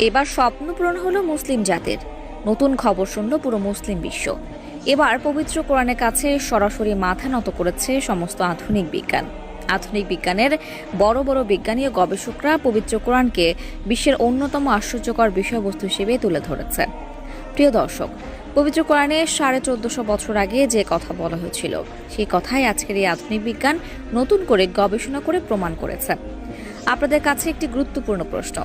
এবার স্বপ্ন পূরণ হলো মুসলিম জাতির। নতুন খবর শুনল পুরো মুসলিম বিশ্ব। এবার পবিত্র কোরআনের কাছে সরাসরি মাথা নত করেছে সমস্ত আধুনিক বিজ্ঞান। আধুনিক বিজ্ঞানের বড় বড় বিজ্ঞানী ও গবেষকরা পবিত্র কোরআনকে বিশ্বের অন্যতম আশ্চর্যকর বিষয়বস্তু হিসেবে তুলে ধরেছে। প্রিয় দর্শক, পবিত্র কোরআনে 1450 বছর আগে যে কথা বলা হয়েছিল সেই কথাই আজকের এই আধুনিক বিজ্ঞান নতুন করে গবেষণা করে প্রমাণ করেছে। আপনাদের কাছে একটি গুরুত্বপূর্ণ প্রশ্ন,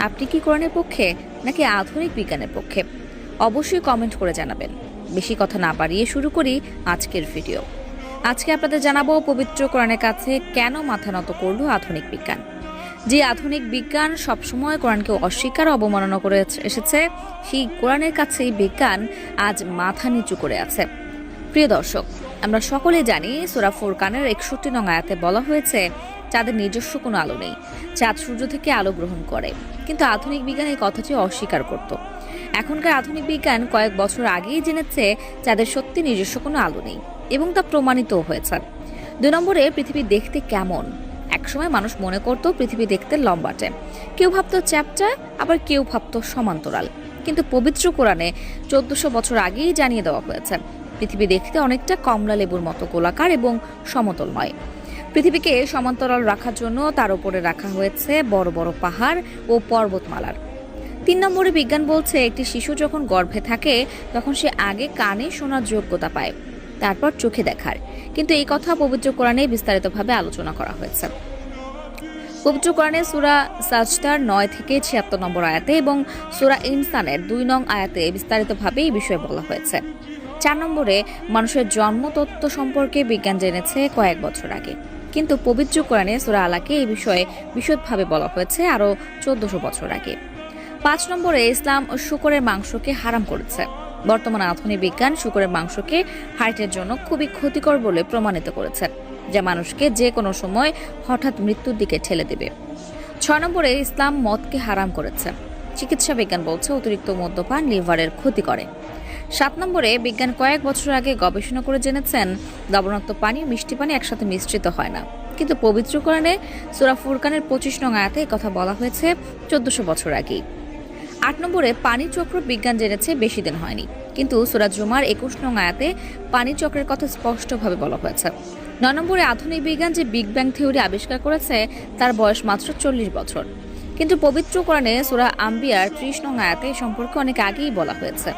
আপনি কি কোরআনের পক্ষে নাকি আধুনিক বিজ্ঞানের পক্ষে? অবশ্যই কমেন্ট করে জানাবেন। বেশি কথা না বাড়িয়ে শুরু করি আজকের ভিডিও। আজকে আপনাদের জানাবো পবিত্র কোরআনের কাছে কেন মাথা নত করল আধুনিক বিজ্ঞান। যে আধুনিক বিজ্ঞান সবসময় কোরআনকে অস্বীকার অবমাননা করে এসেছে, সেই কোরআনের কাছেই বিজ্ঞান আজ মাথা নিচু করে আছে। প্রিয় দর্শক, আমরা সকলে জানি সূরা ফুরকানের 61 নং আয়াতে বলা হয়েছে চাঁদের নিজস্ব কোনো আলো নেই, চাঁদ সূর্য থেকে আলো গ্রহণ করে। কিন্তু আধুনিক বিজ্ঞান এই কথাটি অস্বীকার করত। এখনকার আধুনিক বিজ্ঞান কয়েক বছর আগেই জেনেছে চাঁদের সত্যি নিজস্ব কোনো আলো নেই এবং তা প্রমাণিতও হয়েছে। 2 নম্বরে, পৃথিবী দেখতে কেমন? একসময় মানুষ মনে করত পৃথিবী দেখতে লম্বাটে, কেউ ভাবতো চ্যাপ্টা, আবার কেউ ভাবতো সমান্তরাল। কিন্তু পবিত্র কোরআনে 1400 বছর আগেই জানিয়ে দেওয়া হয়েছে পৃথিবী দেখতে অনেকটা কমলা লেবুর মতো গোলাকার এবং সমতল নয়। পৃথিবীকে সমান্তরাল রাখার জন্য তার উপরে রাখা হয়েছে বড় বড় পাহাড় ও পর্বতমালার। 3 নম্বরে, বিজ্ঞান বলছে একটি শিশু যখন গর্ভে থাকে তখন সে আগে কানে শোনার যোগ্যতা পায়, তারপর চোখে দেখার। কিন্তু এই কথা পবিত্র কোরআনে বিস্তারিতভাবে আলোচনা করা হয়েছে। পবিত্র কোরআনে সূরা সাজদার 9 থেকে 76 নম্বর আয়াতে এবং সূরা ইনসানের 2 নং আয়াতে বিস্তারিতভাবে এই বিষয়ে বলা হয়েছে। 4 নম্বরে, মানুষের জন্মতত্ত্ব সম্পর্কে বিজ্ঞান জেনেছে কয়েক বছর আগে, কিন্তু পবিত্র কোরআনে সূরা আলাকে এই বিষয়ে বিশদভাবে বলা হয়েছে আরো 1400 বছর আগে। 5 নম্বরে, ইসলাম শূকরের মাংসকে হারাম করেছে। বর্তমান আধুনিক বিজ্ঞান শূকরের মাংসকে হার্টের জন্য খুবই ক্ষতিকর বলে প্রমাণিত করেছে, যা মানুষকে যে কোনো সময় হঠাৎ মৃত্যুর দিকে ঠেলে দেবে। 6 নম্বরে, ইসলাম মদকে হারাম করেছে। চিকিৎসা বিজ্ঞান বলছে অতিরিক্ত মদ্যপান লিভারের ক্ষতি করে। 7 নম্বরে, বিজ্ঞান কয়েক বছর আগে গবেষণা করে জেনেছেন লবণাক্ত পানি মিষ্টি পানি একসাথে মিশ্রিত হয় না, কিন্তু পবিত্র কোরআনে সূরা ফুরকানের 25 নং আয়াতে কথা বলা হয়েছে 1400 বছর আগেই। 8 নম্বরে, পানি চক্র বিজ্ঞান জেনেছে বেশি দিন হয়নি, কিন্তু সূরা জুমার 21 নং আয়াতে পানি চক্রের কথা স্পষ্টভাবে বলা হয়েছে। 9 নম্বরে, আধুনিক বিজ্ঞান যে বিগ ব্যাং থিওরি আবিষ্কার করেছে তার বয়স মাত্র 40 বছর, কিন্তু পবিত্র কোরআনে সূরা আম্বিয়ার 30 নং আয়াতে সম্পর্কে অনেক আগেই বলা হয়েছে।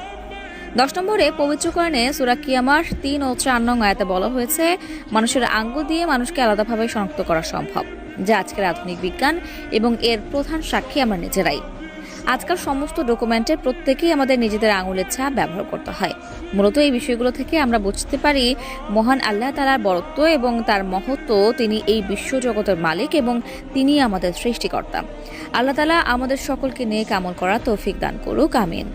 10 নম্বরে, পবিত্র কোরআনে সূরা কিয়ামার 3 ও 4 নং আয়াতে বলা হয়েছে মানুষের আঙ্গুল দিয়ে মানুষকে আলাদাভাবে শনাক্ত করা সম্ভব, যা আজকের আধুনিক বিজ্ঞান এবং এর প্রধান সাক্ষী আমরা নিজেরাই। আজকাল সমস্ত ডকুমেন্টে প্রত্যেকেই আমাদের নিজেদের আঙুলের ছাপ ব্যবহার করতে হয়। মূলত এই বিষয়গুলো থেকে আমরা বুঝতে পারি মহান আল্লাহ তাআলার বড়ত্ব এবং তার মহত্ব। তিনি এই বিশ্বজগতের মালিক এবং তিনি আমাদের সৃষ্টিকর্তা। আল্লাহ তাআলা আমাদের সকলকে নেক আমল করার তৌফিক দান করুক, আমিন।